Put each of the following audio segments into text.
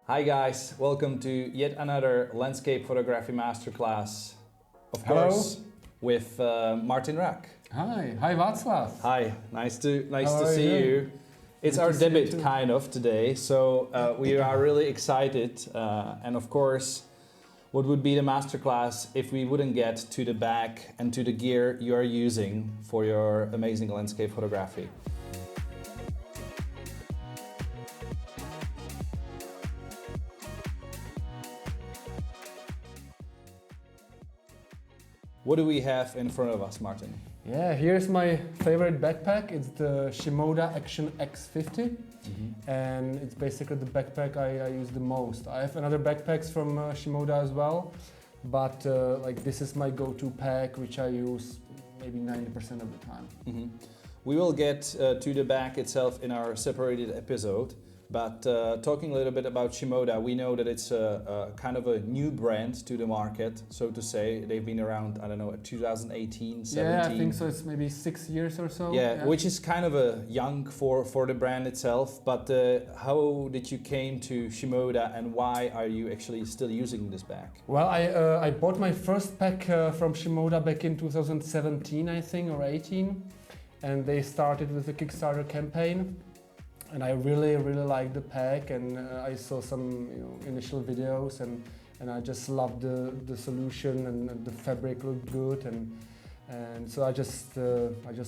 Hi guys, welcome to yet another landscape photography masterclass. Of Hello. course, with Martin Rack. Hi Václav. Hi, nice to How are see you? you. It's Good our to see you debut too. kind of today, so we are really excited. And of course, what would be the masterclass if we wouldn't get to the back and to the gear you are using for your amazing landscape photography? What do we have in front of us, Martin? Yeah, here's my favorite backpack. It's the Shimoda Action X50, and it's basically the backpack I use the most. I have another backpacks from Shimoda as well, but like this is my go-to pack, which I use maybe 90% of the time. We will get to the back itself in our separated episode, but talking a little bit about Shimoda, we know that it's a kind of a new brand to the market, so to say. They've been around, I don't know, 2018, 17. Yeah, I think so. It's maybe 6 years or so. Yeah, which is kind of a young for the brand itself, but how did you came to Shimoda and why are you actually still using this bag? Well, I bought my first pack from Shimoda back in 2017, I think, or 18, and they started with a Kickstarter campaign. And I really liked the pack, and I saw some initial videos, and I just loved the solution, and the fabric looked good, and so I just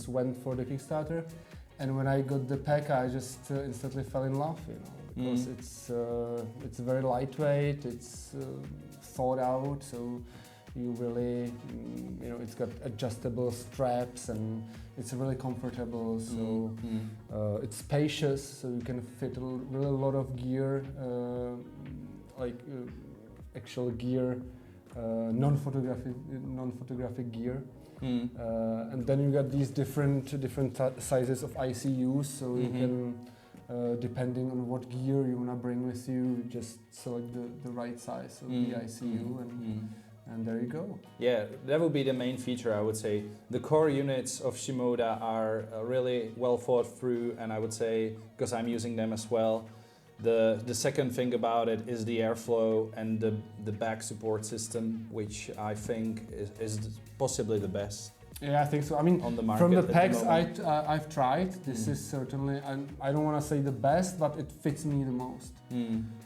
went for the Kickstarter, and when I got the pack, I just instantly fell in love, because it's very lightweight, it's thought out, so you really, it's got adjustable straps and it's really comfortable. So it's spacious, so you can fit really a lot of gear, actual gear, non-photographic gear. And then you got these different sizes of ICUs, so you can, depending on what gear you wanna bring with you, just select the right size of the ICU and there you go. Yeah, that would be the main feature, I would say. The core units of Shimoda are really well thought through, and I would say, because I'm using them as well, the second thing about it is the airflow and the back support system, which I think is possibly the best. Yeah, I think so. I mean, on the market from the at packs moment. I've tried, this is certainly, I don't want to say the best, but it fits me the most.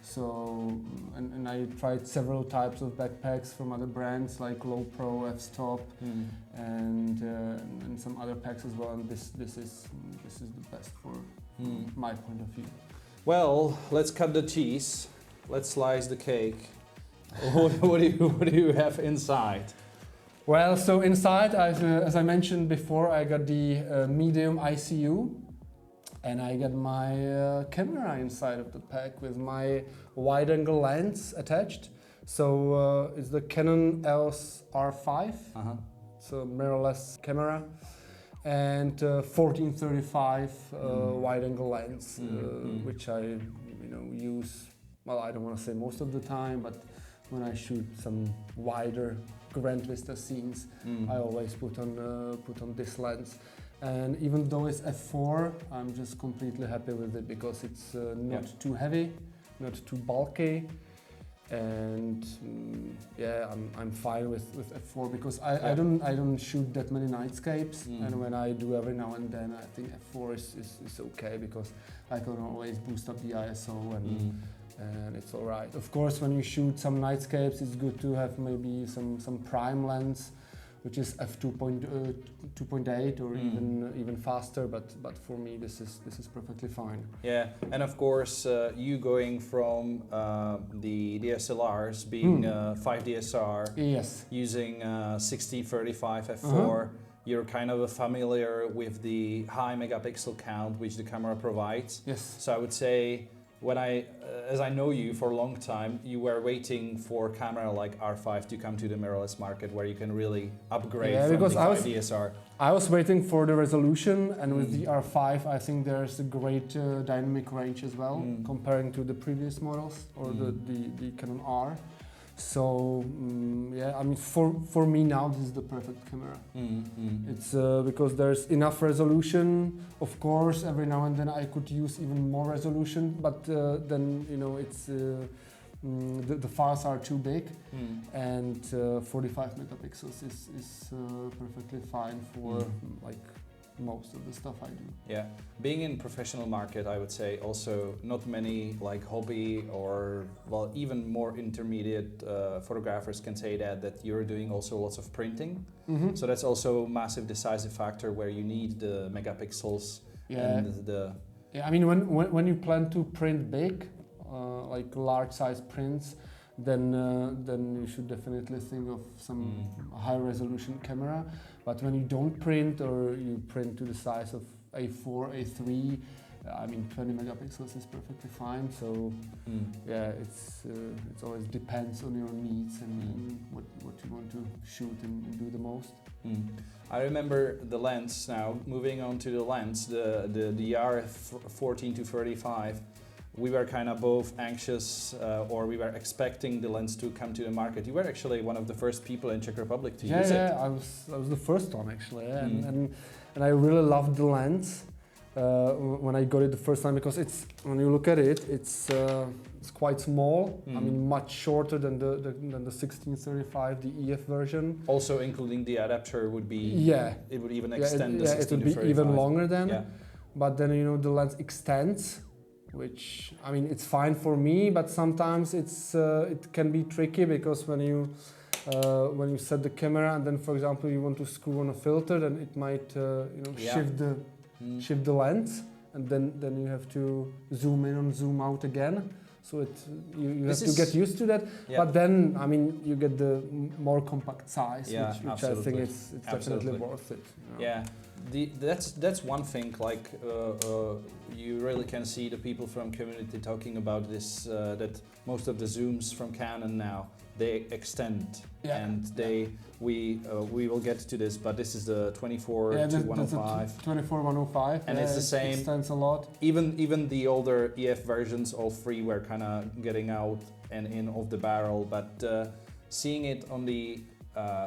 So, and I tried several types of backpacks from other brands like Low Pro, F-Stop, and some other packs as well. And this is the best for my point of view. Well, let's cut the cheese. Let's slice the cake. What do you have inside? Well, so inside, as I mentioned before, I got the medium ICU, and I got my camera inside of the pack with my wide-angle lens attached. So it's the Canon EOS R5, so mirrorless camera, and 1435 wide-angle lens, which I use. Well, I don't want to say most of the time, but when I shoot some wider Grand Vista scenes, I always put on this lens, and even though it's f4, I'm just completely happy with it because it's not too heavy, not too bulky, and I'm fine with f4 because I don't shoot that many nightscapes, and when I do every now and then, I think f4 is okay because I can always boost up the ISO and it's all right. Of course, when you shoot some nightscapes, it's good to have maybe some prime lens, which is f2.8 or even faster. But for me, this is perfectly fine. Yeah, and of course, you going from the DSLRs being 5DSR, yes, using 16-35 f4. You're kind of familiar with the high megapixel count which the camera provides. Yes. So I would say, as I know you for a long time, you were waiting for a camera like R5 to come to the mirrorless market where you can really upgrade from the 5DSR. I was waiting for the resolution, and with the R5 I think there's a great dynamic range as well, comparing to the previous models or the Canon R. So yeah, I mean, for me now, this is the perfect camera. It's because there's enough resolution. Of course, every now and then I could use even more resolution, but then it's the files are too big, and 45 megapixels is perfectly fine for like most of the stuff I do. Yeah, being in professional market, I would say also not many like hobby or well even more intermediate photographers can say that you're doing also lots of printing. So that's also a massive decisive factor where you need the megapixels and the yeah. I mean, when you plan to print big, like large size prints, then you should definitely think of some high resolution camera. But when you don't print or you print to the size of A4, A3, I mean 20 megapixels is perfectly fine. So yeah, it's always depends on your needs and what you want to shoot and do the most. I remember the lens. Now moving on to the lens, the R14 to 35. We were kind of both anxious, or we were expecting the lens to come to the market. You were actually one of the first people in Czech Republic to use it. Yeah, I was the first one actually, and I really loved the lens when I got it the first time, because when you look at it, it's quite small. I mean, much shorter than the 1635, the EF version. Also, including the adapter would be. It would even extend the 16 it would to be 35. even longer then. Yeah. But then the lens extends, which I mean it's fine for me, but sometimes it can be tricky, because when you set the camera and then, for example, you want to screw on a filter, then it might shift the lens, and then you have to zoom in and zoom out again. So you have to get used to that. But then I mean you get the more compact size, which I think it's definitely worth it. Yeah. That's one thing. Like you really can see the people from community talking about this. That most of the zooms from Canon now, they extend, and we will get to this. But this is the 24 to 105. 24-105. And it's the same. Extends a lot. Even the older EF versions, all three were kind of getting out and in of the barrel. But seeing it on the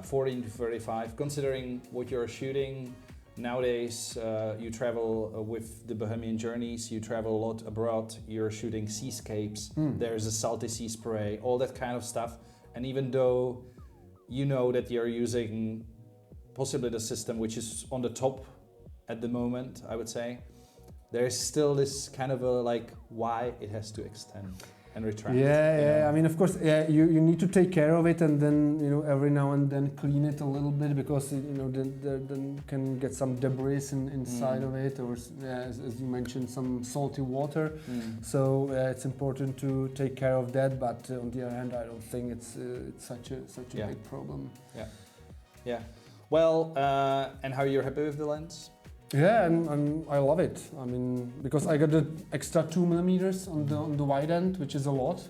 14 to 35, considering what you're shooting. Nowadays, you travel with the Bohemian Journeys, you travel a lot abroad, you're shooting seascapes, there's a salty sea spray, all that kind of stuff. And even though you know that you're using possibly the system which is on the top at the moment, I would say, there's still this kind of a like why it has to extend and retract. I mean, of course, you need to take care of it, and then every now and then clean it a little bit, because then can get some debris inside of it, or as you mentioned, some salty water. So it's important to take care of that. But on the other hand, I don't think it's such a big problem. Yeah. Well, and how you're happy with the lens? Yeah, and I love it. I mean, because I got the extra 2 millimeters on the wide end, which is a lot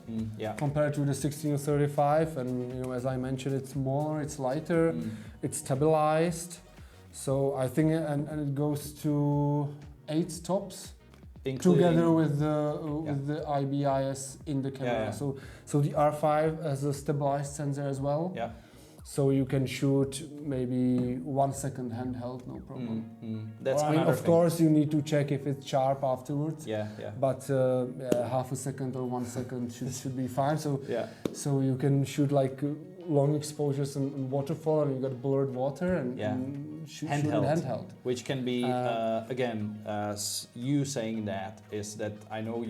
compared to the 16-35. And as I mentioned, it's smaller, it's lighter, it's stabilized. So I think, and it goes to 8 stops, together with the IBIS in the camera. So the R5 has a stabilized sensor as well. So you can shoot maybe 1 second handheld, no problem. That's of course, you need to check if it's sharp afterwards. But half a second or 1 second should be fine. So you can shoot like long exposures and waterfall, and you got blurred water and shoot handheld. Which can be again, you saying that is that I know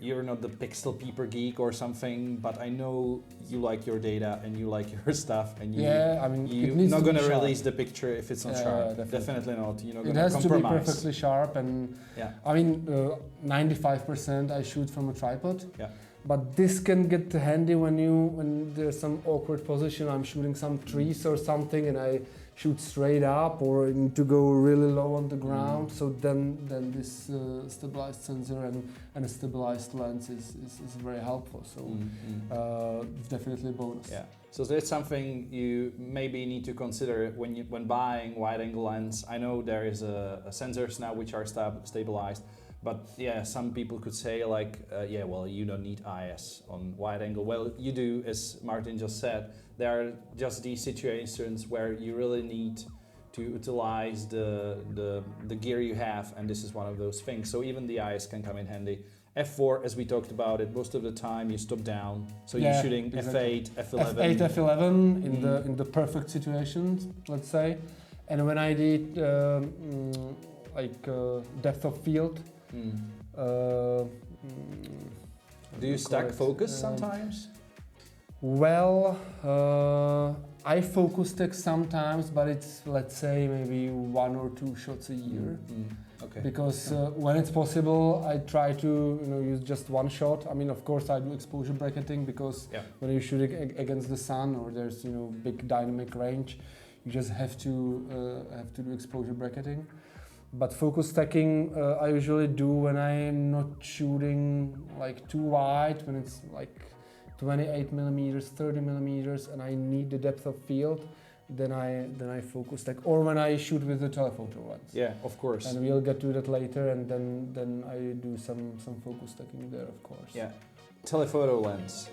you're not the pixel peeper geek or something, but I know you like your data and you like your stuff, and you're not going to release the picture if it's not sharp. Definitely not. You're not going to compromise. It has to be perfectly sharp, and I mean 95% I shoot from a tripod. But this can get handy when there's some awkward position. I'm shooting some trees or something, and I shoot straight up, or I need to go really low on the ground. So then this stabilized sensor and a stabilized lens is very helpful. So it's definitely a bonus. So that's something you maybe need to consider when buying wide-angle lens. I know there is sensors now which are stabilized, But yeah, some people could say like, yeah, well, you don't need IS on wide angle. Well, you do, as Martin just said. There are just these situations where you really need to utilize the gear you have, and this is one of those things. So even the IS can come in handy. F4, as we talked about it, most of the time you stop down. So you're shooting exactly. F8, F11. F8, F11 in the perfect situations, let's say. And when I did depth of field. Do you stack focus sometimes? Well, I focus stack sometimes, but it's, let's say, maybe 1 or 2 shots a year. Okay. Because when it's possible, I try to use just 1 shot. I mean, of course, I do exposure bracketing because when you're shooting against the sun or there's big dynamic range, you just have to do exposure bracketing. But focus stacking I usually do when I'm not shooting like too wide, when it's like 28 millimeters, 30 millimeters, and I need the depth of field. Then I focus stack, or when I shoot with the telephoto lens. Yeah, of course. And we'll get to that later, and then I do some focus stacking there, of course. Yeah, telephoto lens,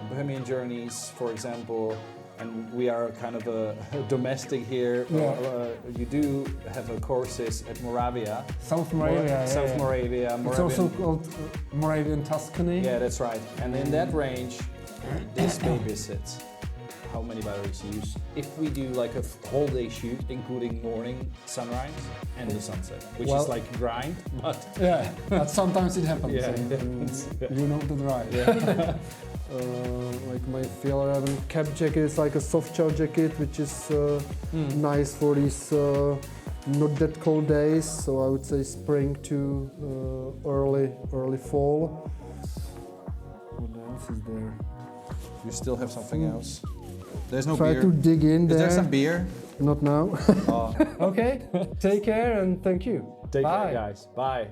Bohemian Journeys, for example, and we are kind of a domestic here. Yeah. You do have courses at Moravia. South Moravia. South Moravia. It's also called Moravian Tuscany. Yeah, that's right. And in that range, this baby sits. How many batteries you use? If we do like a whole day shoot, including morning, sunrise, and the sunset, which is like grind, but yeah, but sometimes it happens. Yeah, you know the drive. Yeah. Like my FL11 cap jacket is like a soft shell jacket, which is nice for these not that cold days. So I would say spring to early fall. What else is there? You still have something else? There's no Try beer. to dig in there. Is there some beer? Not now. Oh. Okay. Take care and thank you. Take Bye. care, guys. Bye.